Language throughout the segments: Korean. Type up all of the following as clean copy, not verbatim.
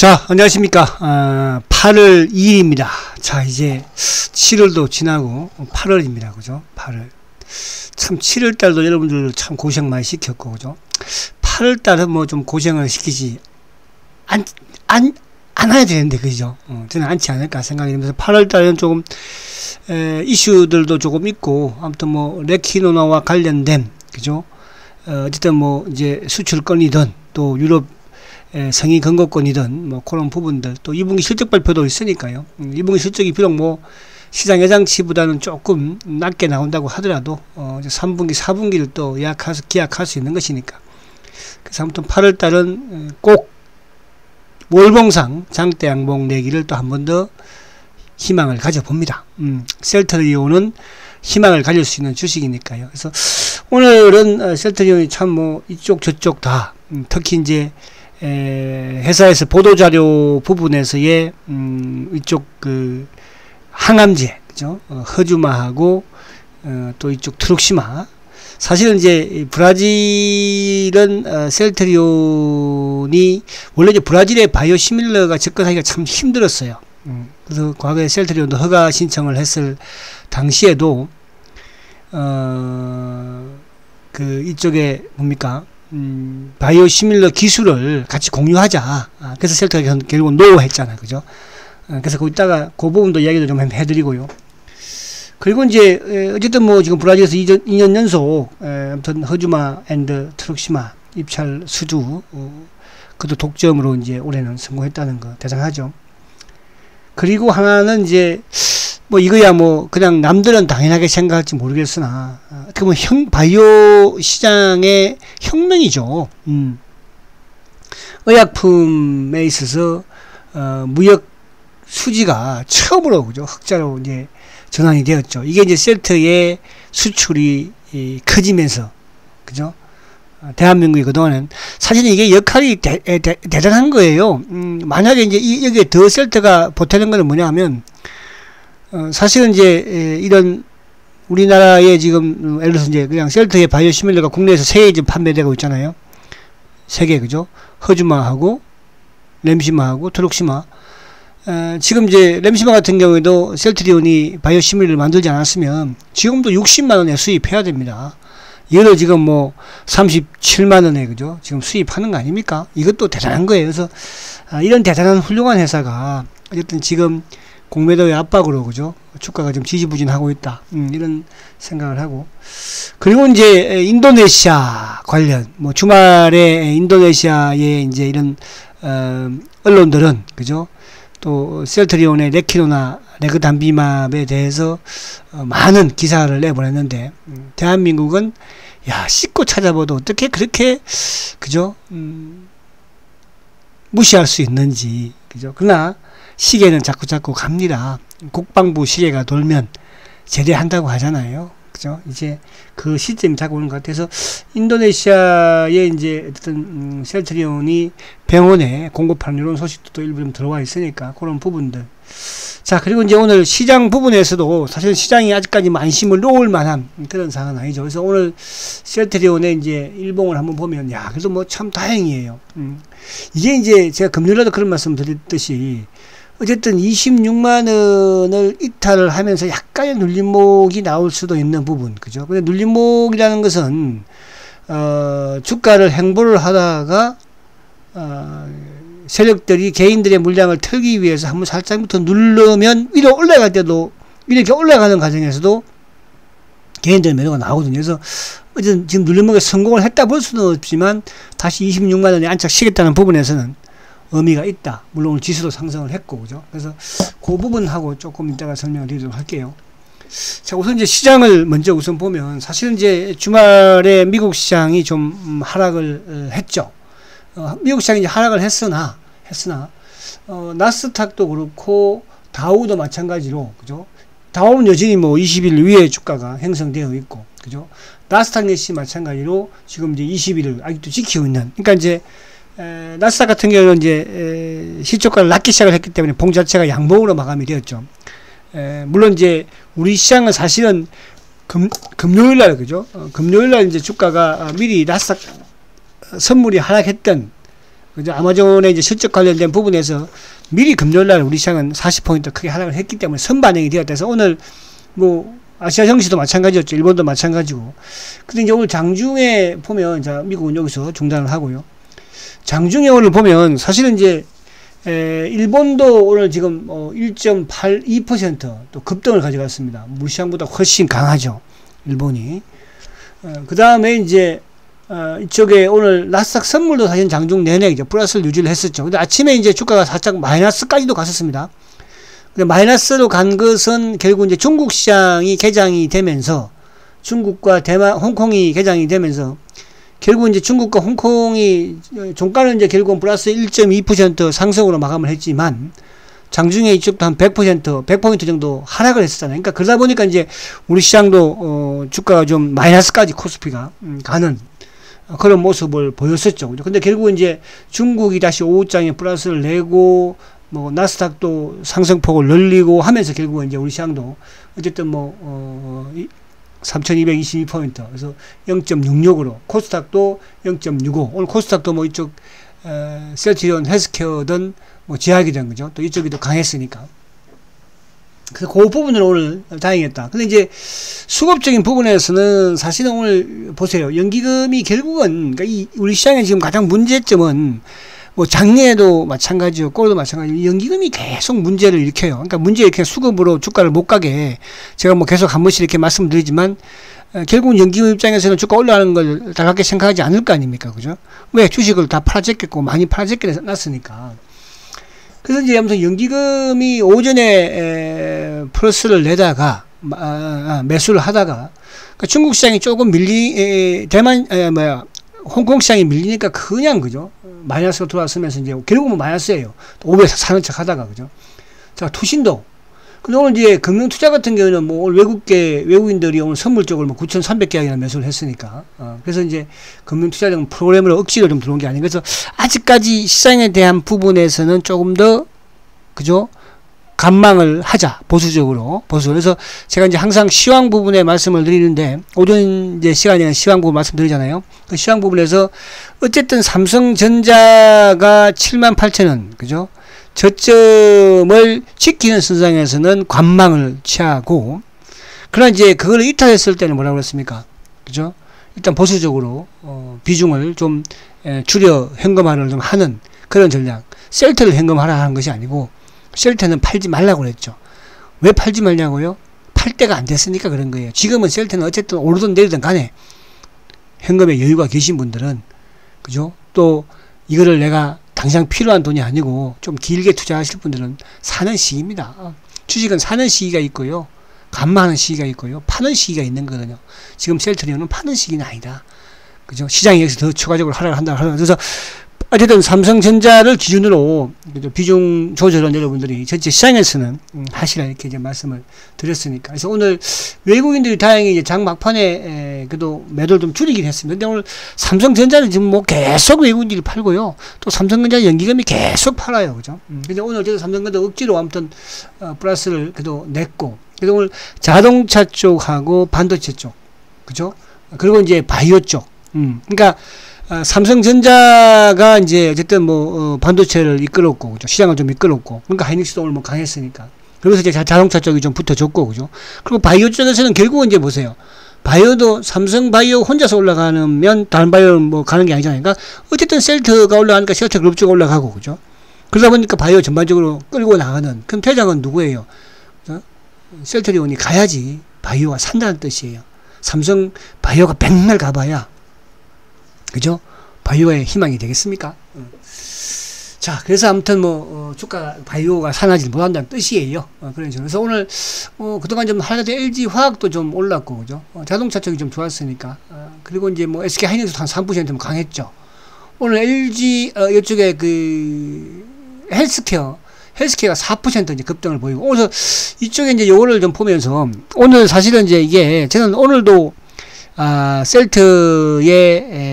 자, 안녕하십니까. 8월 2일입니다. 자, 이제 7월도 지나고 8월입니다. 그죠? 8월. 참, 7월달도 여러분들 참 고생 많이 시켰고, 그죠? 8월달은 뭐 좀 고생을 시키지, 않아야 되는데, 그죠? 저는 않지 않을까 생각이 들면서 8월달은 조금, 이슈들도 조금 있고, 아무튼 뭐, 레키노나와 관련된, 그죠? 어쨌든 뭐, 이제 수출권이든, 또 유럽, 성의 건거권이든 뭐 그런 부분들, 또 2분기 실적 발표도 있으니까요. 2분기 실적이 비록 뭐 시장 예상치보다는 조금 낮게 나온다고 하더라도 3분기 4분기를 또 기약할 수 있는 것이니까. 그래서 아무튼 8월 달은 꼭 월봉상 장대 양봉 내기를 또 한 번 더 희망을 가져봅니다. 셀트리온은 희망을 가질 수 있는 주식이니까요. 그래서 오늘은 셀트리온이 참 뭐 이쪽 저쪽 다 특히 이제 회사에서 보도자료 부분에서의 이쪽 그 항암제, 그죠? 허주마하고 또 이쪽 트룩시마. 사실은 이제 브라질은 셀트리온이 원래 이제 브라질의 바이오시밀러가 접근하기가 참 힘들었어요. 그래서 과거에 셀트리온도 허가 신청을 했을 당시에도 그 이쪽에 뭡니까? 바이오시밀러 기술을 같이 공유하자. 그래서 셀트가 결국은 노 했잖아요. 그죠? 그래서 거기다가 그 부분도 이야기도 좀 해드리고요. 그리고 이제, 어쨌든 뭐 지금 브라질에서 2년 연속, 아무튼 허주마 앤드 트룩시마 입찰 수주, 그것도 독점으로 이제 올해는 성공했다는 거 대단하죠. 그리고 하나는 이제, 뭐 이거야 뭐 그냥 남들은 당연하게 생각할지 모르겠으나 어떻게 보면 바이오 시장의 혁명이죠. 의약품에 있어서 무역 수지가 처음으로 그죠 흑자로 이제 전환이 되었죠. 이게 이제 셀트의 수출이 커지면서 그죠. 대한민국이 그동안은 사실 이게 역할이 대단한 거예요. 만약에 이제 여기에 더 셀트가 보태는 거는 뭐냐 하면 사실은 이제 이런 우리나라에 지금 예를 들어서 이제 그냥 셀트의 바이오시밀러가 국내에서 3개 지금 판매되고 있잖아요. 3개 그죠? 허주마하고 램시마하고 트룩시마. 지금 이제 램시마 같은 경우에도 셀트리온이 바이오시밀러를 만들지 않았으면 지금도 60만 원에 수입해야 됩니다. 얘를 지금 뭐 37만 원에 그죠? 지금 수입하는 거 아닙니까? 이것도 대단한 거예요. 그래서 이런 대단한 훌륭한 회사가 어쨌든 지금 공매도의 압박으로 그죠 주가가 좀 지지부진하고 있다 이런 생각을 하고, 그리고 이제 인도네시아 관련 뭐 주말에 인도네시아의 이제 이런 언론들은 그죠 또 셀트리온의 레키노나 레그담비맙에 대해서 많은 기사를 내보냈는데 대한민국은 야 씻고 찾아봐도 어떻게 그렇게 그죠 무시할 수 있는지 그죠. 그러나 시계는 자꾸 갑니다. 국방부 시계가 돌면 제대한다고 하잖아요. 그죠? 이제 그 시점이 자꾸 오는 것 같아서 인도네시아에 이제 어쨌든 셀트리온이 병원에 공급하는 이런 소식도 또 일부 좀 들어와 있으니까 그런 부분들. 자, 그리고 이제 오늘 시장 부분에서도 사실 시장이 아직까지 안심을 놓을 만한 그런 상황은 아니죠. 그래서 오늘 셀트리온의 이제 일봉을 한번 보면 야, 그래도 뭐 참 다행이에요. 이게 이제 제가 금요일에도 그런 말씀 드렸듯이 어쨌든 26만원을 이탈을 하면서 약간의 눌림목이 나올 수도 있는 부분, 그죠? 근데 눌림목이라는 것은, 주가를 행보를 하다가, 세력들이 개인들의 물량을 털기 위해서 한번 살짝부터 누르면 위로 올라갈 때도, 이렇게 올라가는 과정에서도 개인들의 매도가 나오거든요. 그래서 어쨌든 지금 눌림목에 성공을 했다 볼 수는 없지만 다시 26만원에 안착시켰다는 부분에서는 의미가 있다. 물론 오늘 지수도 상승을 했고, 그죠? 그래서 그 부분하고 조금 이따가 설명을 드리도록 할게요. 자, 우선 이제 시장을 먼저 우선 보면 사실은 이제 주말에 미국 시장이 좀 하락을 했죠. 미국 시장이 이제 하락을 했으나, 나스닥도 그렇고, 다우도 마찬가지로, 그죠? 다우는 여전히 뭐 20일 위에 주가가 형성되어 있고, 그죠? 나스닥 역시 마찬가지로 지금 이제 20일을 아직도 지키고 있는, 그러니까 이제 나스닥 같은 경우는 이제 실적가를 낮게 시작을 했기 때문에 봉 자체가 양봉으로 마감이 되었죠. 물론 이제 우리 시장은 사실은 금요일날 그죠? 금요일날 이제 주가가 미리 나스닥 선물이 하락했던 그죠? 아마존의 이제 실적 관련된 부분에서 미리 금요일날 우리 시장은 40포인트 크게 하락을 했기 때문에 선반영이 되었다. 오늘 뭐 아시아 증시도 마찬가지였죠. 일본도 마찬가지고. 근데 이제 오늘 장중에 보면, 자, 미국은 여기서 중단을 하고요. 장중에 오늘 보면 사실은 이제 일본도 오늘 지금 1.82% 또 급등을 가져갔습니다. 무시장보다 훨씬 강하죠. 일본이. 그 다음에 이제 이쪽에 오늘 나스닥 선물도 사실 장중 내내 이제 플러스를 유지를 했었죠. 근데 아침에 이제 주가가 살짝 마이너스까지도 갔었습니다. 근데 마이너스로 간 것은 결국 이제 중국 시장이 개장이 되면서 중국과 대만, 홍콩이 개장이 되면서 결국 이제 중국과 홍콩이 종가는 이제 결국은 플러스 1.2% 상승으로 마감을 했지만 장중에 이쪽도 한 100% 정도 하락을 했었잖아요. 그러니까 그러다 보니까 이제 우리 시장도 주가가 좀 마이너스까지 코스피가 가는 그런 모습을 보였었죠. 근데 결국은 이제 중국이 다시 오후장에 플러스를 내고 뭐 나스닥도 상승폭을 늘리고 하면서 결국은 이제 우리 시장도 어쨌든 뭐 3222포인트 그래서 0.66으로 코스닥도 0.65 오늘 코스닥도 뭐 이쪽 셀트리온 헬스케어든 뭐 제약이 된 거죠. 또 이쪽이 더 강했으니까. 그래서 그 부분은 오늘 다행이었다. 근데 이제 수급적인 부분에서는 사실은 오늘 보세요. 연기금이 결국은 그러니까 우리 시장의 지금 가장 문제점은 뭐 작년에도 마찬가지였고 올해도 마찬가지고 연기금이 계속 문제를 일으켜요. 그러니까 문제 일으키는 수급으로 주가를 못 가게 제가 뭐 계속 한 번씩 이렇게 말씀드리지만 결국은 연기금 입장에서는 주가 올라가는 걸 달갑게 생각하지 않을 거 아닙니까? 그죠? 왜? 주식을 다 팔아제꼈고 많이 팔아제껴놨으니까. 그래서 이제 아무튼 연기금이 오전에 플러스를 내다가 매수를 하다가 그러니까 중국 시장이 조금 대만 홍콩 시장이 밀리니까 그냥 그죠? 마이너스로 들어왔으면서 이제 결국은 마이너스예요. 500 사는 척 하다가 그죠? 자, 투신도. 근데 오늘 이제 금융투자 같은 경우는 뭐 오늘 외국인들이 오늘 선물 쪽을 뭐 9,300개이나 매수를 했으니까. 그래서 이제 금융투자 등 프로그램으로 억지로 좀 들어온 게 아닌가. 그래서 아직까지 시장에 대한 부분에서는 조금 더, 그죠? 관망을 하자. 보수적으로. 그래서 제가 이제 항상 시황 부분에 말씀을 드리는데, 오전 이제 시간에는 시황 부분 말씀드리잖아요. 그 시황 부분에서 어쨌든 삼성전자가 78,000원, 그죠? 저점을 지키는 선상에서는 관망을 취하고, 그러나 이제 그걸 이탈했을 때는 뭐라고 그랬습니까? 그죠? 일단 보수적으로, 비중을 좀 줄여 현금화를 좀 하는 그런 전략. 셀트를 현금화라 하는 것이 아니고, 셀트는 팔지 말라고 그랬죠. 왜 팔지 말냐고요? 팔 때가 안 됐으니까 그런 거예요. 지금은 셀트는 어쨌든 오르든 내리든 간에 현금에 여유가 계신 분들은, 그죠? 또 이거를 내가 당장 필요한 돈이 아니고 좀 길게 투자하실 분들은 사는 시기입니다. 주식은 사는 시기가 있고요. 감마하는 시기가 있고요. 파는 시기가 있는 거거든요. 지금 셀트리온은 파는 시기는 아니다. 그죠? 시장이 여기서 더 추가적으로 하락을 한다. 그래서 어쨌든 삼성전자를 기준으로 비중 조절은 여러분들이 전체 시장에서는 하시라 이렇게 이제 말씀을 드렸으니까. 그래서 오늘 외국인들이 다행히 이제 장 막판에 그래도 매도를 좀 줄이긴 했습니다. 근데 오늘 삼성전자는 지금 뭐 계속 외국인들이 팔고요. 또 삼성전자 연기금이 계속 팔아요. 그죠? 근데 오늘 어쨌든 삼성전자 억지로 아무튼 플러스를 그래도 냈고. 그래서 오늘 자동차 쪽하고 반도체 쪽. 그죠? 그리고 이제 바이오 쪽. 그러니까 삼성전자가 이제 어쨌든 뭐 반도체를 이끌었고 그죠? 시장을 좀 이끌었고 그러니까 하이닉스도 오늘 뭐 강했으니까 그래서 이제 자동차 쪽이 좀 붙어줬고 그죠? 그리고 바이오 쪽에서는 결국은 이제 보세요. 바이오도 삼성 바이오 혼자서 올라가면 다른 바이오는 뭐 가는 게 아니잖아요. 그러니까 어쨌든 셀트가 올라가니까 셀트 그룹주가 올라가고 그죠? 그러다 보니까 바이오 전반적으로 끌고 나가는 그럼 퇴장은 누구예요? 셀트리온이 가야지 바이오가 산다는 뜻이에요. 삼성 바이오가 맨날 가봐야 그죠? 바이오의 희망이 되겠습니까? 자, 그래서 아무튼 뭐 주가 바이오가 산하지 못한다는 뜻이에요. 그래서 오늘 그동안 좀 하락했던 LG 화학도 좀 올랐고 그죠? 자동차 쪽이 좀 좋았으니까. 그리고 이제 뭐 SK 하이닉스도 한 3% 강했죠. 오늘 LG 이쪽에 그 헬스케어가 4% 이제 급등을 보이고 그래서 이쪽에 이제 요거를 좀 보면서 오늘 사실은 이제 이게 저는 오늘도 셀트의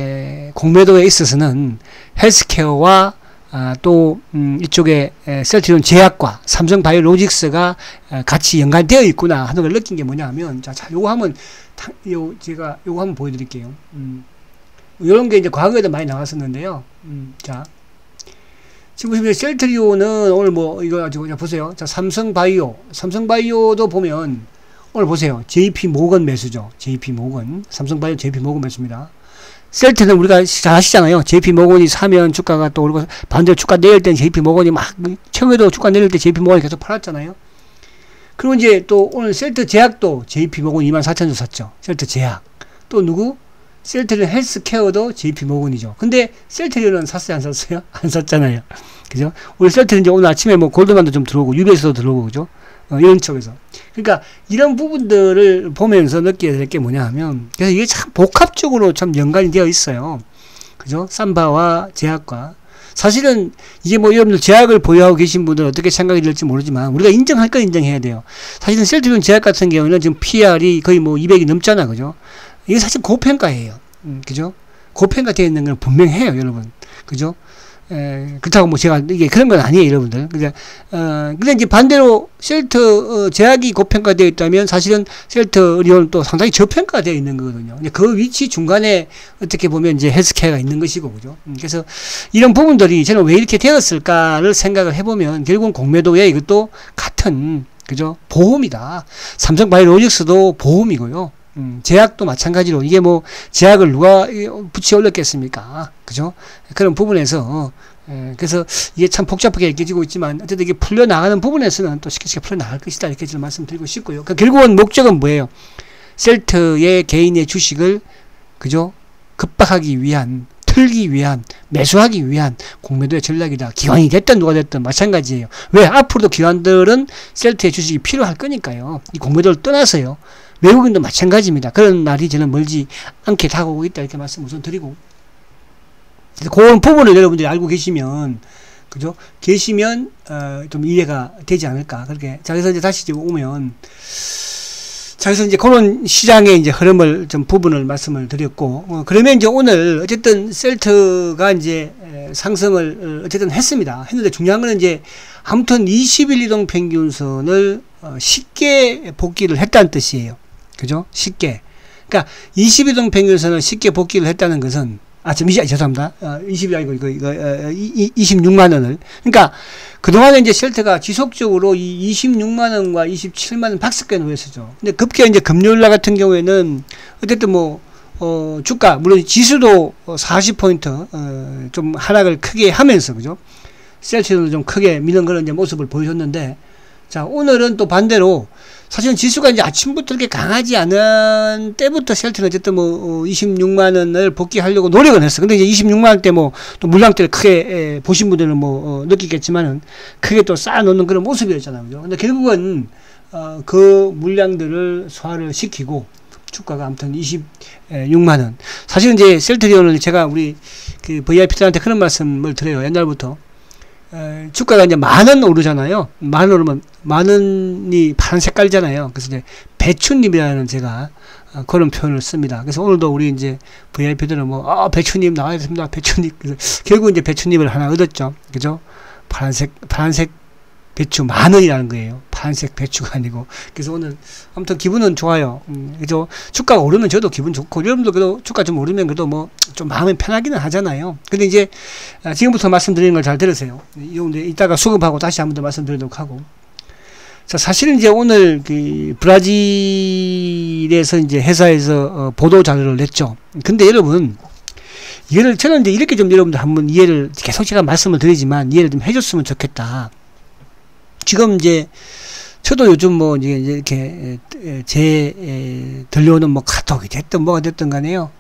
공매도에 있어서는 헬스케어와 또 이쪽에 셀트리온 제약과 삼성바이오로직스가 같이 연관되어 있구나 하는 걸 느낀 게 뭐냐면 자 요거 한번 제가 요거 한번 보여드릴게요. 요런 게 이제 과거에도 많이 나왔었는데요. 자 지금 보시면 셀트리온은 오늘 뭐 이거 가지고 그냥 보세요. 자, 삼성바이오도 보면 오늘 보세요. JP모건 매수죠. JP모건, 삼성바이오 JP모건 매수입니다. 셀트는 우리가 잘 아시잖아요. JP모건이 사면 주가가 또 오르고, 반대로 주가 내릴 땐 JP모건이 막 최근에도 주가 내릴 때 JP모건이 계속 팔았잖아요. 그리고 이제 또 오늘 셀트 제약도 JP모건 24,000주 샀죠. 셀트 제약. 또 누구? 셀트리온 헬스케어도 JP모건이죠. 근데 셀트리온은 샀어요, 안 샀어요? 안 샀잖아요. 그죠? 우리 셀트리온 이제 오늘 아침에 뭐 골드만도 좀 들어오고, UBS도 들어오고, 그죠? 이런 쪽에서. 그러니까 이런 부분들을 보면서 느끼게 될 게 뭐냐 하면, 그래서 이게 참 복합적으로 참 연관이 되어 있어요. 그죠? 삼바와 제약과. 사실은 이게 뭐 여러분들 제약을 보유하고 계신 분들은 어떻게 생각이 될지 모르지만, 우리가 인정할 건 인정해야 돼요. 사실은 셀트리온 제약 같은 경우는 지금 PR이 거의 뭐 200이 넘잖아. 그죠? 이게 사실 고평가예요. 그죠? 고평가 되어 있는 건 분명해요, 여러분. 그죠? 그렇다고 뭐 제가 이게 그런 건 아니에요, 여러분들. 근데 이제 반대로 셀트 제약이 고평가 되어 있다면 사실은 셀트리온은 또 상당히 저평가 되어 있는 거거든요. 근데 그 위치 중간에 어떻게 보면 이제 헬스케어가 있는 것이고, 그죠? 그래서 이런 부분들이 저는 왜 이렇게 되었을까를 생각을 해보면 결국은 공매도에 이것도 같은, 그죠? 보험이다. 삼성바이오로직스도 보험이고요. 제약도 마찬가지로 이게 뭐 제약을 누가 붙여 올렸겠습니까? 그죠? 그런 부분에서 그래서 이게 참 복잡하게 얘기해지고 있지만 어쨌든 이게 풀려나가는 부분에서는 또 쉽게 풀려나갈 것이다 이렇게 좀 말씀드리고 싶고요. 그러니까 결국은 목적은 뭐예요? 셀트의 개인의 주식을 그죠? 급박하기 위한, 틀기 위한, 매수하기 위한 공매도의 전략이다. 기관이 됐든 누가 됐든 마찬가지예요. 왜? 앞으로도 기관들은 셀트의 주식이 필요할 거니까요. 이 공매도를 떠나서요. 외국인도 마찬가지입니다. 그런 날이 저는 멀지 않게 다가오고 있다 이렇게 말씀 우선 드리고, 그런 부분을 여러분들이 알고 계시면, 그죠? 계시면 좀 이해가 되지 않을까. 그렇게. 자, 그래서 이제 다시 지금 오면, 자, 그래서 이제 그런 시장의 이제 흐름을 좀 부분을 말씀을 드렸고, 그러면 이제 오늘 어쨌든 셀트가 이제 상승을 어쨌든 했습니다. 했는데 중요한 거는 이제 아무튼 21 이동 평균선을 쉽게 복귀를 했다는 뜻이에요. 그죠? 쉽게. 그러니까 22동 평균선을 쉽게 복귀를 했다는 것은, 죄송합니다. 20이 아니고 이거 26만 원을. 그러니까 그동안에 이제 셀트가 지속적으로 이 26만 원과 27만 원 박스권에 놓였었죠. 근데 급기야 이제 금요일 날 같은 경우에는 어쨌든 뭐 주가 물론 지수도 40포인트 좀 하락을 크게 하면서, 그죠? 셀트도 좀 크게 미는 그런 이제 모습을 보여줬는데, 자, 오늘은 또 반대로 사실은 지수가 이제 아침부터 이렇게 강하지 않은 때부터 셀트는 어쨌든 뭐 26만 원을 복귀하려고 노력은 했어. 근데 이제 26만 원 때 뭐 또 물량대를 크게 보신 분들은 뭐 느끼겠지만은 크게 또 쌓아놓는 그런 모습이었잖아요. 그죠? 근데 결국은 그 물량들을 소화를 시키고 주가가 아무튼 26만 원. 사실은 이제 셀트리온을 제가 우리 그 VIP들한테 그런 말씀을 드려요. 옛날부터. 주가가 이제 10,000원 오르잖아요. 10,000원 오르면 10,000원이 파란 색깔이잖아요. 그래서 이제 배추잎이라는 제가 그런 표현을 씁니다. 그래서 오늘도 우리 이제 VIP들은 뭐, 배추잎 나와야 됩니다. 배추잎. 그래서 결국 이제 배추잎을 하나 얻었죠. 그죠? 파란색 배추 10,000원이라는 거예요. 파란색 배추가 아니고. 그래서 오늘 아무튼 기분은 좋아요. 그죠? 주가가 오르면 저도 기분 좋고, 여러분도 그래도 주가 좀 오르면 그래도 뭐 좀 마음이 편하기는 하잖아요. 근데 이제 지금부터 말씀드리는 걸 잘 들으세요. 이따가 수급하고 다시 한 번 더 말씀드리도록 하고. 자, 사실은 이제 오늘 그 브라질에서 이제 회사에서 보도 자료를 냈죠. 근데 여러분, 이해를, 저는 이제 이렇게 좀 여러분들 한번 이해를, 계속 제가 말씀을 드리지만 이해를 좀 해줬으면 좋겠다. 지금 이제 저도 요즘 뭐 이제 이렇게 들려오는 뭐 카톡이 됐든 뭐가 됐든 간에요.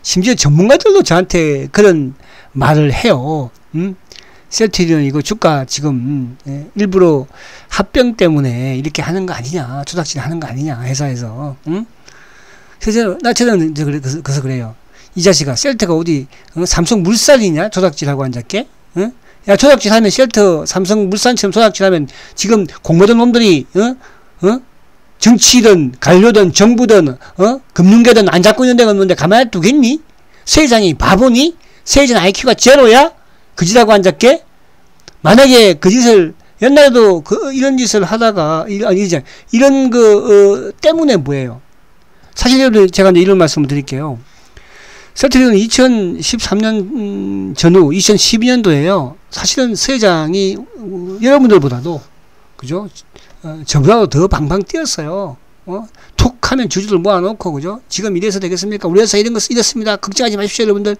심지어 전문가들도 저한테 그런 말을 해요. 셀트리온 이거 주가 지금 일부러 합병 때문에 이렇게 하는 거 아니냐, 조작질 하는 거 아니냐, 회사에서. 그래서 저는 그래서 그래요. 이 자식아, 셀트가 어디 삼성물산이냐, 조작질하고 앉았게? 야, 조작질하면 셀트 삼성물산처럼 조작질하면 지금 공모된 놈들이 정치든 관료든 정부든 금융계든 안 잡고 있는 데가 없는데 가만히 두겠니? 세상이 바보니? 세상 IQ가 제로야? 그 짓하고 앉았게? 만약에 그 짓을 옛날에도 이런 짓을 하다가 이런 때문에 뭐예요? 사실 제가 이제 이런 말씀을 드릴게요. 셀트리온은 2013년 전후 2012년도에요. 사실은 서 회장이 여러분들보다도 그죠? 저보다도 더 방방 뛰었어요. 툭 하면 주주들 모아놓고 그죠? 지금 이래서 되겠습니까? 우리 회사 이런 거 이렇습니다. 걱정하지 마십시오, 여러분들.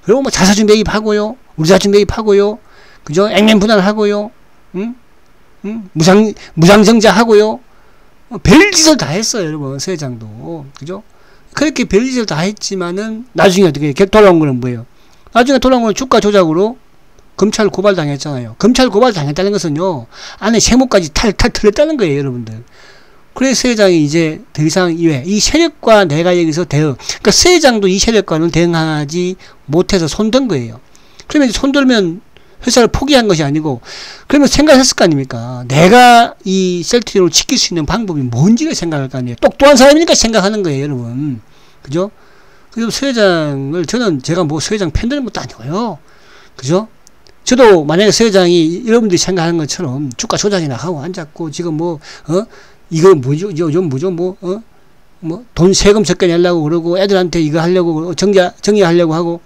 그리고 뭐 자사주 매입하고요, 우리 자주 매입하고요, 그죠? 액면 분할하고요, 무상증자 하고요. 별짓을 다 했어요, 여러분. 서 회장도 그죠? 그렇게 별짓을 다 했지만은 나중에 어떻게 돌아온 거는 뭐예요? 나중에 돌아온 건 주가 조작으로 검찰 고발 당했잖아요. 검찰 고발 당했다는 것은요, 안에 세무까지 탈탈 틀렸다는 거예요, 여러분들. 그래서 서 회장이 이제 더 이상 이 세력과 내가 여기서 대응, 그러니까 서 회장도 이 세력과는 대응하지 못해서 손든 거예요. 그러면 손들면 회사를 포기한 것이 아니고, 그러면 생각했을 거 아닙니까? 내가 이 셀트리온을 지킬 수 있는 방법이 뭔지를 생각할 거 아니에요. 똑똑한 사람이니까 생각하는 거예요, 여러분. 그죠? 그래서 서 회장을, 제가 뭐 서 회장 팬 되는 것도 아니고요. 그죠? 저도 만약에 서 회장이 여러분들이 생각하는 것처럼 주가 조작이나 하고 앉았고, 지금 이거 뭐죠? 요즘 뭐죠? 돈 세금 적게 내려고 그러고, 애들한테 이거 하려고, 정리하려고 하고,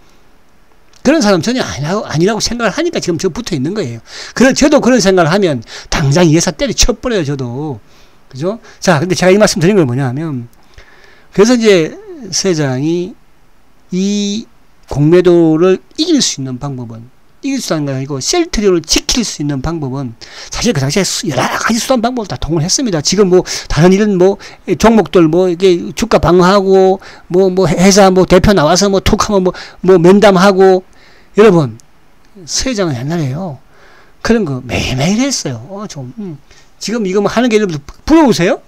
그런 사람 전혀 아니라고 생각을 하니까 지금 저 붙어 있는 거예요. 저도 그런 생각을 하면 당장 이 회사 때려쳐버려요, 저도. 그죠? 자, 근데 제가 이 말씀 드린 건 뭐냐 하면, 그래서 이제 서 회장이 이 공매도를 이길 수 있는 방법은, 이길 수 있는 게 아니고 셀트리온을 지킬 수 있는 방법은 사실 그 당시에 여러 가지 수단 방법을 다 동원했습니다. 지금 뭐 다른 이런 종목들 이게 주가 방어하고 회사 대표 나와서 툭 하면 면담하고, 여러분 서 회장은 옛날에요 그런 거 매일매일 했어요. 지금 이거 하는 게 여러분 부러우세요?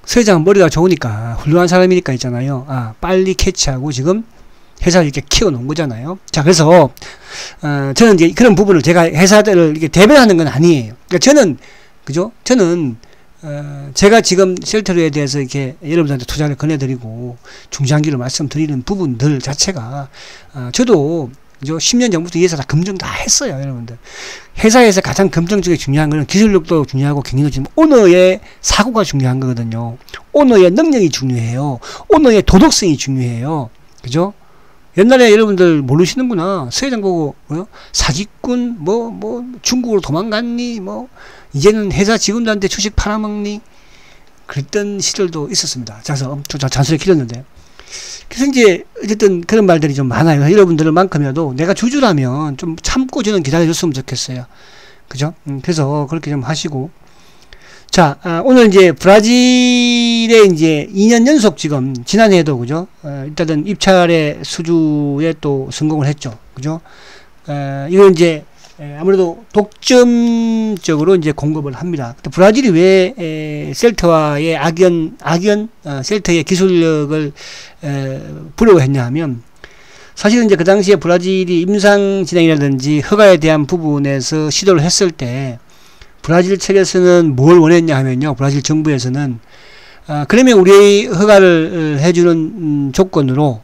서 회장은 머리가 좋으니까 훌륭한 사람이니까 있잖아요. 빨리 캐치하고 지금 회사를 이렇게 키워놓은 거잖아요. 자, 그래서, 저는 이제 그런 부분을 제가 회사들을 이렇게 대변하는 건 아니에요. 그러니까 저는, 그죠? 저는, 제가 지금 셀트리온에 대해서 이렇게 여러분들한테 투자를 권해드리고, 중장기로 말씀드리는 부분들 자체가, 저도, 그죠? 10년 전부터 이 회사 다 검증 다 했어요, 여러분들. 회사에서 가장 검증적이 중요한 거는 기술력도 중요하고 경영이지만, 오너의 사고가 중요한 거거든요. 오너의 능력이 중요해요. 오너의 도덕성이 중요해요. 그죠? 옛날에 여러분들 모르시는구나. 서 회장 보고, 사기꾼, 중국으로 도망갔니? 이제는 회사 직원들한테 주식 팔아먹니? 그랬던 시절도 있었습니다. 그래서 잔소리 길었는데. 그래서 이제, 어쨌든 그런 말들이 좀 많아요. 여러분들만큼이라도 내가 주주라면 좀 참고 저는 기다려줬으면 좋겠어요. 그죠? 그래서 그렇게 좀 하시고. 자, 오늘 이제 브라질에 이제 2년 연속 지금 지난해에도 그죠? 일단은 입찰의 수주에 또 성공을 했죠. 그죠? 이건 이제 아무래도 독점적으로 이제 공급을 합니다. 브라질이 왜 셀트와의 셀트의 기술력을 부러워했냐 하면, 사실은 이제 그 당시에 브라질이 임상 진행이라든지 허가에 대한 부분에서 시도를 했을 때 브라질 측에서는 뭘 원했냐 하면요, 브라질 정부에서는 그러면 우리 허가를 해주는 조건으로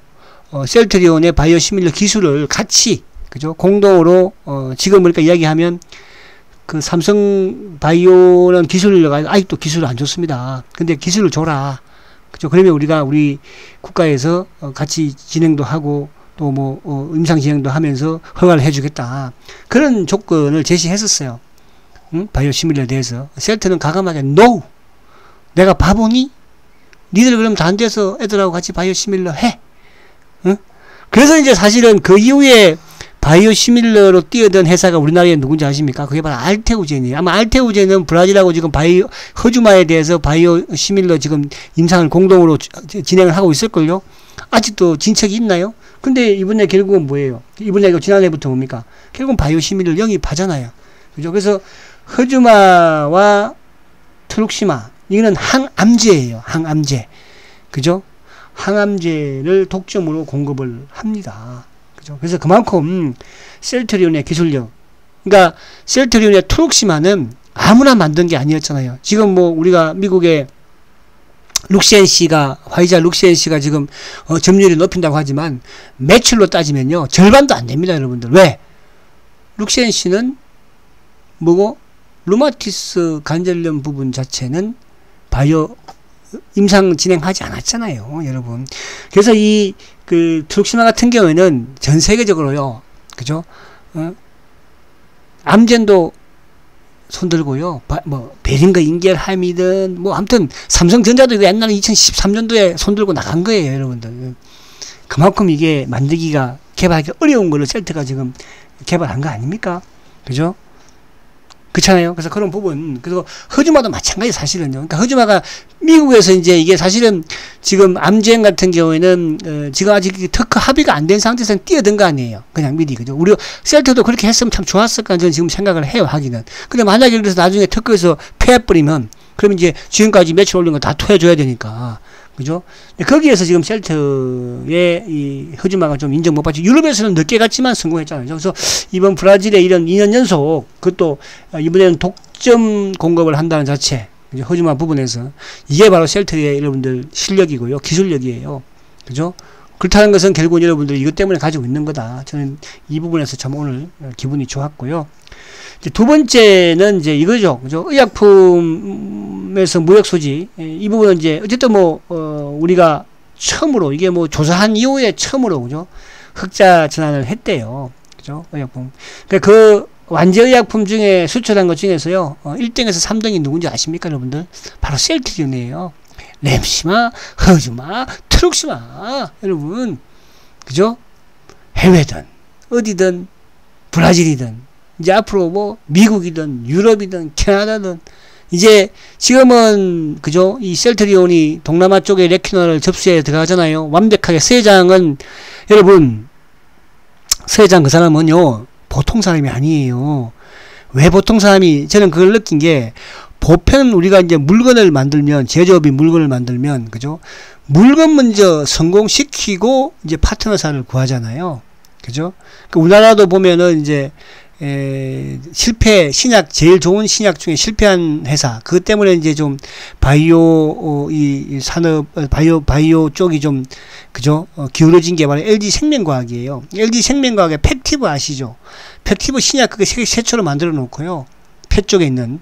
셀트리온의 바이오 시밀러 기술을 같이, 그죠, 공동으로 지금 그러니까 이야기하면 그 삼성 바이오는 기술력 아직도 기술을 안 줬습니다. 근데 기술을 줘라. 그죠? 그러면 우리 국가에서 같이 진행도 하고 또 임상 진행도 하면서 허가를 해주겠다. 그런 조건을 제시했었어요. 바이오 시밀러에 대해서. 셀트는 과감하게 NO! 내가 바보니? 니들 그럼 다 안 돼서 애들하고 같이 바이오 시밀러 해. 그래서 이제 사실은 그 이후에 바이오 시밀러로 뛰어든 회사가 우리나라에 누군지 아십니까? 그게 바로 알테오젠이에요. 아마 알테오젠은 브라질하고 지금 허주마에 대해서 바이오 시밀러 지금 임상을 공동으로 진행을 하고 있을걸요? 아직도 진척이 있나요? 근데 이번에 결국은 뭐예요? 이번에 지난해부터 뭡니까? 결국은 바이오 시밀러 영입하잖아요. 그죠? 그래서 허주마와 트룩시마, 이거는 항암제예요. 항암제. 그죠? 항암제를 독점으로 공급을 합니다. 그죠? 그래서 그만큼 셀트리온의 기술력, 그러니까 셀트리온의 트룩시마는 아무나 만든 게 아니었잖아요. 지금 우리가 미국의 룩시엔시가, 화이자 룩시엔시가 지금 점유율이 높인다고 하지만 매출로 따지면요 절반도 안 됩니다, 여러분들. 왜? 룩시엔시는 뭐고? 루마티스 관절염 부분 자체는 바이오 임상 진행하지 않았잖아요, 여러분. 그래서 트룩시마 같은 경우에는 전 세계적으로요, 그죠? 암젠도 손들고요. 뭐 베링거 인겔함이든 뭐 아무튼 삼성전자도 옛날에 2013년도에 손들고 나간 거예요, 여러분들. 그만큼 이게 만들기가 개발하기 어려운 거를 셀트가 지금 개발한 거 아닙니까? 그죠? 그렇잖아요. 그래서 그런 부분, 그리고 허즈마도 마찬가지 사실은요. 그러니까 허즈마가 미국에서 이제 이게 사실은 지금 암젠 같은 경우에는 지금 아직 특허 합의가 안 된 상태에서 뛰어든 거 아니에요. 그냥 미리. 그죠? 우리 셀트도 그렇게 했으면 참 좋았을 까 저는 지금 생각을 해요, 하기는. 근데 만약에 그래서 나중에 특허에서 폐해버리면 그러면 이제 지금까지 매출 올린 거 다 토해줘야 되니까. 그죠? 거기에서 지금 셀트의 이 허즈마가 좀 인정 못 받죠. 유럽에서는 늦게 갔지만 성공했잖아요. 그래서 이번 브라질에 이런 2년 연속, 그것도 이번에는 독점 공급을 한다는 자체, 허즈마 부분에서 이게 바로 셀트의 여러분들 실력이고요. 기술력이에요. 그죠? 그렇다는 것은 결국은 여러분들이 이것 때문에 가지고 있는 거다. 저는 이 부분에서 참 오늘 기분이 좋았고요. 이제 두 번째는 이제 이거죠. 그죠? 의약품에서 무역 소지. 이 부분은 이제 어쨌든 뭐, 우리가 처음으로, 이게 뭐 조사한 이후에 처음으로, 그죠? 흑자 전환을 했대요. 그죠? 의약품. 그 완제 의약품 중에 수출한 것 중에서요, 1등에서 3등이 누군지 아십니까, 여러분들? 바로 셀트리온이에요. 램시마, 허즈마, 트룩시마. 여러분. 그죠? 해외든, 어디든, 브라질이든, 이제 앞으로 뭐 미국이든 유럽이든 캐나다든 이제 지금은 그죠? 이 셀트리온이 동남아 쪽에 레키노를 접수해 들어가잖아요. 완벽하게 서회장은 여러분, 서회장 그 사람은요 보통 사람이 아니에요. 왜 보통 사람이, 저는 그걸 느낀 게, 보편 우리가 이제 물건을 만들면, 제조업이 물건을 만들면, 그죠? 물건 먼저 성공시키고 이제 파트너사를 구하잖아요. 그죠? 그 우리나라도 보면은 이제 실패, 신약, 제일 좋은 신약 중에 실패한 회사, 그것 때문에 이제 좀 바이오, 이 산업, 바이오 쪽이 좀, 그죠? 기울어진 게 바로 LG 생명과학이에요. LG 생명과학의 팩티브 아시죠? 팩티브 신약 그게 세계 최초로 만들어 놓고요. 폐 쪽에 있는.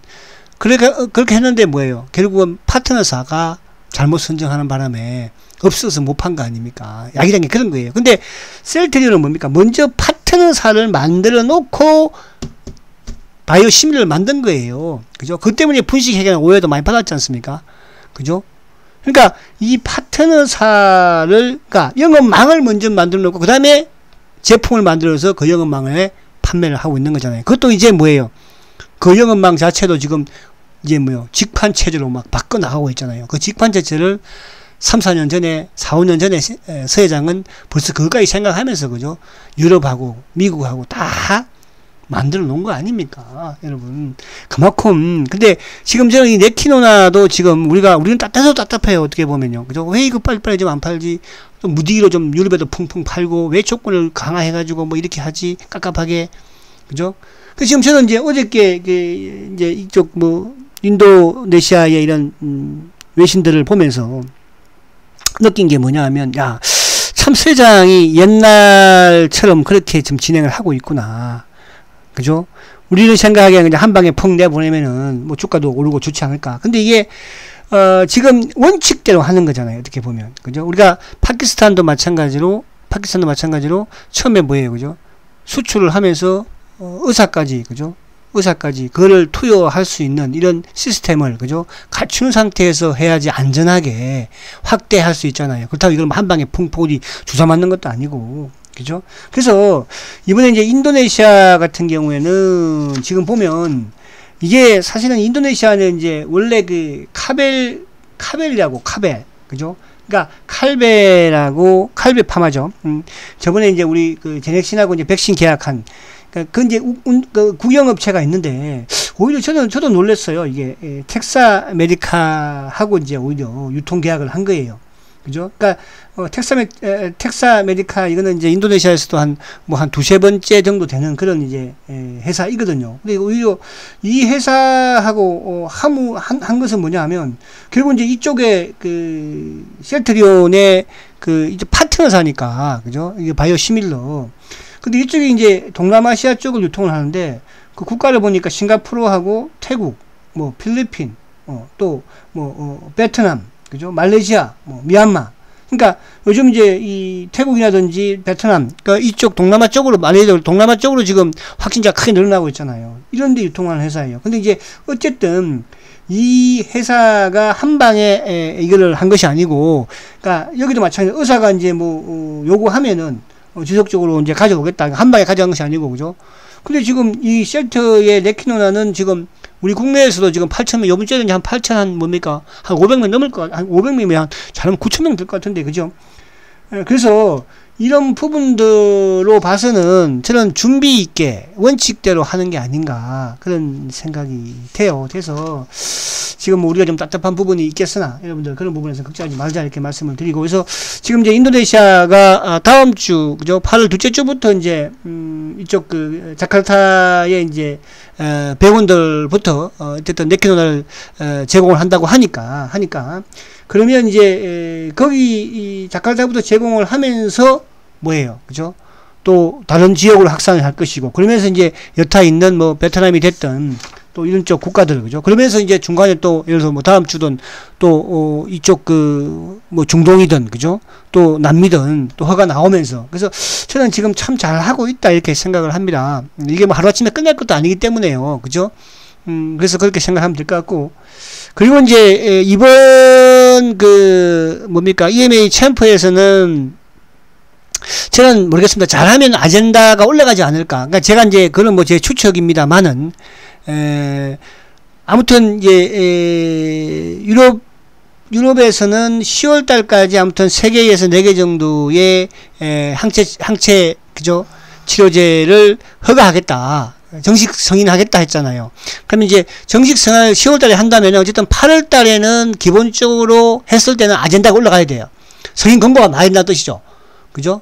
그렇게 했는데 뭐예요? 결국은 파트너사가 잘못 선정하는 바람에 없어서 못 판 거 아닙니까? 약이란 게 그런 거예요. 근데 셀트리온은 뭡니까? 먼저 파트너사를 만들어 놓고 바이오 시밀을 만든 거예요. 그죠? 그 때문에 분식회계는 오해도 많이 받았지 않습니까? 그죠? 그러니까 이 파트너사를, 그러니까 영업망을 먼저 만들어 놓고 그 다음에 제품을 만들어서 그 영업망에 판매를 하고 있는 거잖아요. 그것도 이제 뭐예요? 그 영업망 자체도 지금 이제 뭐요? 직판 체제로 막 바꿔 나가고 있잖아요. 그 직판 체제를 3, 4년 전에, 4, 5년 전에 서회장은 벌써 그것까지 생각하면서, 그죠? 유럽하고 미국하고 다 만들어 놓은 거 아닙니까? 여러분. 그만큼, 근데 지금 저는 이 네키노나도 지금 우리는 답답해요. 어떻게 보면요. 그죠? 왜 이거 빨리빨리 좀 안 팔지? 좀 무디로 좀 유럽에도 풍풍 팔고, 왜 조건을 강화해가지고 뭐 이렇게 하지? 깝깝하게. 그죠? 그 지금 저는 이제 어저께, 이제 이쪽 뭐, 인도네시아의 이런, 외신들을 보면서, 느낀 게 뭐냐 하면, 야, 참 서회장이 옛날처럼 그렇게 좀 진행을 하고 있구나. 그죠? 우리는 생각하기에 그냥 한 방에 펑 내보내면은 뭐 주가도 오르고 좋지 않을까. 근데 이게, 지금 원칙대로 하는 거잖아요. 어떻게 보면. 그죠? 우리가 파키스탄도 마찬가지로 처음에 뭐예요. 그죠? 수출을 하면서, 의사까지, 그죠? 의사까지 그거를 투여할 수 있는 이런 시스템을, 그죠? 갖춘 상태에서 해야지 안전하게 확대할 수 있잖아요. 그렇다고 이걸 한 방에 펑펑 주사 맞는 것도 아니고, 그죠? 그래서 이번에 이제 인도네시아 같은 경우에는 지금 보면 이게 사실은 인도네시아는 이제 원래 그 카벨이라고, 그죠? 그러니까 칼베라고, 칼베 파마죠. 저번에 이제 우리 그 제넥신하고 이제 백신 계약한, 그 이제 그 국영업체가 있는데, 오히려 저도 놀랐어요. 이게 텍사 메디카하고 이제 오히려 유통 계약을 한 거예요. 그죠? 그러니까 텍사 메디카 이거는 이제 인도네시아에서도 한 두세 번째 정도 되는 그런 이제 회사이거든요. 근데 오히려 이 회사하고 한 것은 뭐냐 하면, 결국 이제 이쪽에 그 셀트리온의 그 이제 파트너사니까, 그죠? 이게 바이오 시밀러. 근데 이쪽이 이제 동남아시아 쪽을 유통을 하는데, 그 국가를 보니까 싱가포르하고 태국, 뭐 필리핀, 또 뭐 베트남, 그죠? 말레이시아, 뭐 미얀마, 그러니까 요즘 이제 이 태국이라든지 베트남, 그러니까 이쪽 동남아 쪽으로, 말레이시아 동남아 쪽으로 지금 확진자가 크게 늘어나고 있잖아요. 이런 데 유통하는 회사예요. 근데 이제 어쨌든 이 회사가 한 방에 이거를 한 것이 아니고, 그러니까 여기도 마찬가지로 의사가 이제 뭐 요구하면은 지속적으로 이제 가져오겠다. 한 방에 가져간 것이 아니고, 그죠? 근데 지금 이 셀트의 레키노나는 지금 우리 국내에서도 지금 8,000명, 요번 주에는 한 8,000, 한 뭡니까? 한 500명 넘을 것, 한 500명이면 한, 잘하면 9,000명 될 것 같은데, 그죠? 그래서 이런 부분들로 봐서는 저는 준비 있게 원칙대로 하는 게 아닌가, 그런 생각이 돼요. 그래서 지금 우리가 좀 답답한 부분이 있겠으나 여러분들 그런 부분에서 걱정하지 말자 이렇게 말씀을 드리고, 그래서 지금 이제 인도네시아가 다음 주, 그죠? 8월 둘째 주부터 이제 이쪽 그 자카르타에 이제 배원들부터 어쨌든 네키노나를 제공을 한다고 하니까 그러면 이제 거기 이 자카르타부터 제공을 하면서 뭐예요, 그죠? 또 다른 지역으로 확산을 할 것이고, 그러면서 이제 여타 있는 뭐 베트남이 됐든 또 이런 쪽 국가들, 그죠? 그러면서 이제 중간에 또 예를 들어서 뭐 다음 주든 또 이쪽 그 뭐 중동이든, 그죠? 또 남미든 또 허가 나오면서, 그래서 저는 지금 참 잘하고 있다 이렇게 생각을 합니다. 이게 뭐 하루아침에 끝날 것도 아니기 때문에요, 그죠? 그래서 그렇게 생각하면 될 것 같고, 그리고 이제 이번 그 뭡니까 EMA 챔프에서는 저는 모르겠습니다. 잘하면 아젠다가 올라가지 않을까. 그러니까 제가 이제 그건 뭐 제 추측입니다만은, 아무튼 이제 유럽에서는 10월 달까지 아무튼 3개에서 4개 정도의 항체 그죠? 치료제를 허가하겠다. 정식 승인하겠다 했잖아요. 그러면 이제 정식 승인을 10월 달에 한다면 어쨌든 8월 달에는 기본적으로 했을 때는 아젠다가 올라가야 돼요. 승인 권고가 많이 된다는 뜻이죠. 그죠?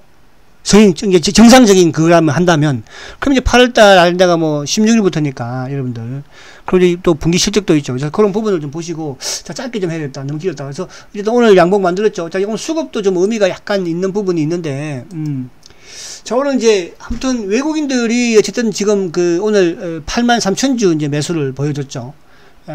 승인, 이제 정상적인 그걸 한다면, 그럼 이제 8월달 아젠다가 뭐 16일부터니까, 여러분들. 그리고 이제 또 분기 실적도 있죠. 그래서 그런 부분을 좀 보시고, 자, 짧게 좀 해야겠다. 너무 길었다. 그래서 일단 오늘 양봉 만들었죠. 자, 오늘 수급도 좀 의미가 약간 있는 부분이 있는데, 자, 오늘 이제, 아무튼 외국인들이 어쨌든 지금 그 오늘 83,000주 이제 매수를 보여줬죠.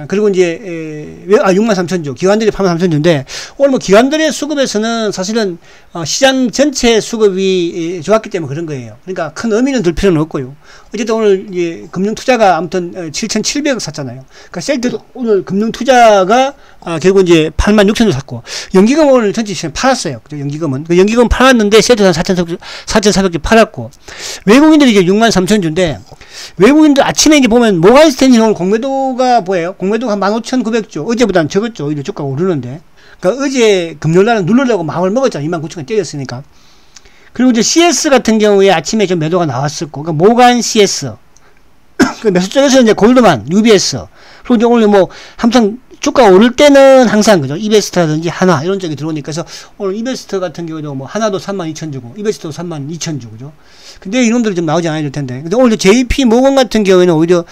그리고 이제 63,000주, 기관들이 83,000주인데 오늘 뭐 기관들의 수급에서는 사실은 시장 전체 수급이 좋았기 때문에 그런 거예요. 그러니까 큰 의미는 둘 필요는 없고요. 어쨌든 오늘 이제 금융투자가 아무튼 7,700억 샀잖아요. 그러니까 셀트도 오늘 금융투자가 결국 이제 86,000주 샀고, 연기금 오늘 전체 시장 팔았어요. 연기금은 그 연기금 팔았는데 셀트는 4,400주 팔았고, 외국인들이 이제 63,000주인데 외국인들 아침에 이제 보면 모간 스탠리 오늘 공매도가 뭐예요? 공매도가 한 15,900주, 어제보다는 적었죠. 오히려 주가가 오르는데. 그러니까 어제 금요일날은 누르려고 마음을 먹었잖아. 29,000원 때렸으니까. 그리고 이제 CS 같은 경우에 아침에 좀 매도가 나왔었고, 그러니까 모간 CS. 그 매수 쪽에서 이제 골드만, UBS. 그리고 이제 오늘 뭐, 아무튼 주가 오를 때는 항상, 그죠? 이베스트라든지 하나, 이런 쪽이 들어오니까. 그래서 오늘 이베스트 같은 경우도 뭐, 하나도 32,000주고, 이베스트도 32,000주, 그죠? 근데 이놈들이 좀 나오지 않아야 될 텐데. 근데 오늘 JP 모건 같은 경우에는 오히려,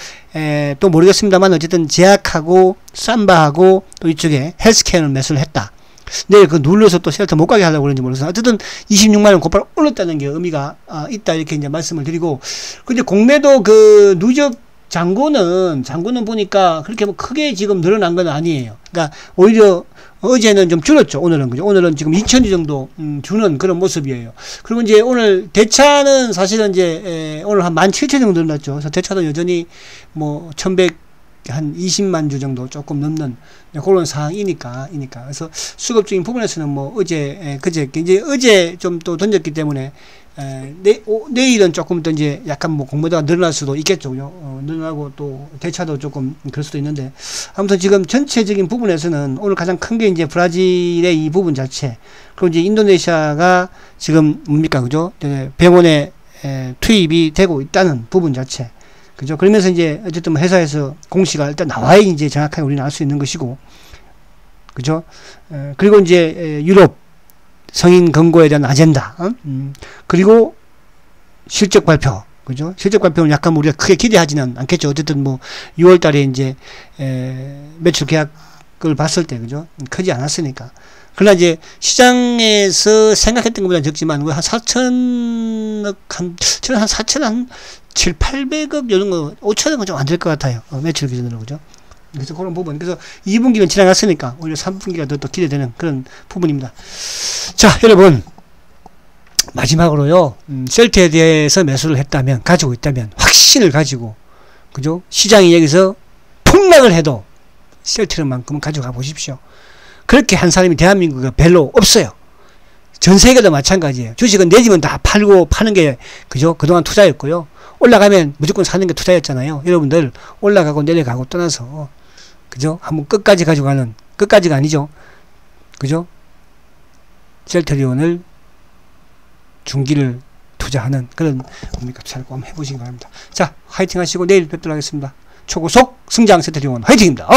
또 모르겠습니다만, 어쨌든 제약하고, 삼바하고, 또 이쪽에 헬스케어는 매수를 했다. 내일 그 눌러서 또 셀터 못 가게 하려고 그런지 모르겠어요. 어쨌든 26만원 곧바로 올랐다는 게 의미가 있다. 이렇게 이제 말씀을 드리고. 근데 공매도 그 누적 잔고는 보니까 그렇게 뭐 크게 지금 늘어난 건 아니에요. 그러니까 오히려 어제는 좀 줄었죠. 오늘은, 그죠? 오늘은 지금 2,000주 정도 주는 그런 모습이에요. 그리고 이제 오늘 대차는 사실은 이제 오늘 한 17,000 정도 늘어났죠. 그래서 대차도 여전히 뭐 1,100 한 20만 주 정도 조금 넘는 그런 상황이니까. 그래서 수급적인 부분에서는 뭐 어제 좀 또 던졌기 때문에 내일은 조금 더 이제 약간 뭐 공매도가 늘어날 수도 있겠죠. 늘어나고 또 대차도 조금 그럴 수도 있는데, 아무튼 지금 전체적인 부분에서는 오늘 가장 큰 게 이제 브라질의 이 부분 자체, 그리고 이제 인도네시아가 지금 뭡니까, 그죠? 병원에 투입이 되고 있다는 부분 자체. 그죠? 그러면서 이제 어쨌든 회사에서 공시가 일단 나와야 이제 정확하게 우리는 알 수 있는 것이고, 그죠? 그리고 이제 유럽 성인 권고에 대한 아젠다, 그리고 실적 발표, 그죠? 실적 발표는 약간 우리가 크게 기대하지는 않겠죠. 어쨌든 뭐 6월 달에 이제 매출 계약을 봤을 때, 그죠? 크지 않았으니까. 그러나 이제 시장에서 생각했던 것보다 적지만 한 4천억, 저는 한 4천, 한 7, 800억 이런 거, 5천억은 좀 안 될 것 같아요. 매출 기준으로, 그죠? 그래서 그런 부분. 그래서 2분기는 지나갔으니까 오히려 3분기가 더 기대되는 그런 부분입니다. 자, 여러분. 마지막으로요, 셀트에 대해서 매수를 했다면, 가지고 있다면, 확신을 가지고, 그죠? 시장이 여기서 폭락을 해도 셀트만큼은 가져가 보십시오. 그렇게 한 사람이 대한민국에 별로 없어요. 전 세계도 마찬가지예요. 주식은 내지면 다 팔고 파는 게, 그죠? 그동안 투자였고요. 올라가면 무조건 사는 게 투자였잖아요. 여러분들, 올라가고 내려가고 떠나서, 그죠? 한번 끝까지 가져가는, 끝까지가 아니죠. 그죠? 셀트리온을 중기를 투자하는 그런 뭡니까? 투자를 꼭 한번 해보시기 바랍니다. 자, 화이팅 하시고 내일 뵙도록 하겠습니다. 초고속 승장 셀트리온 화이팅입니다.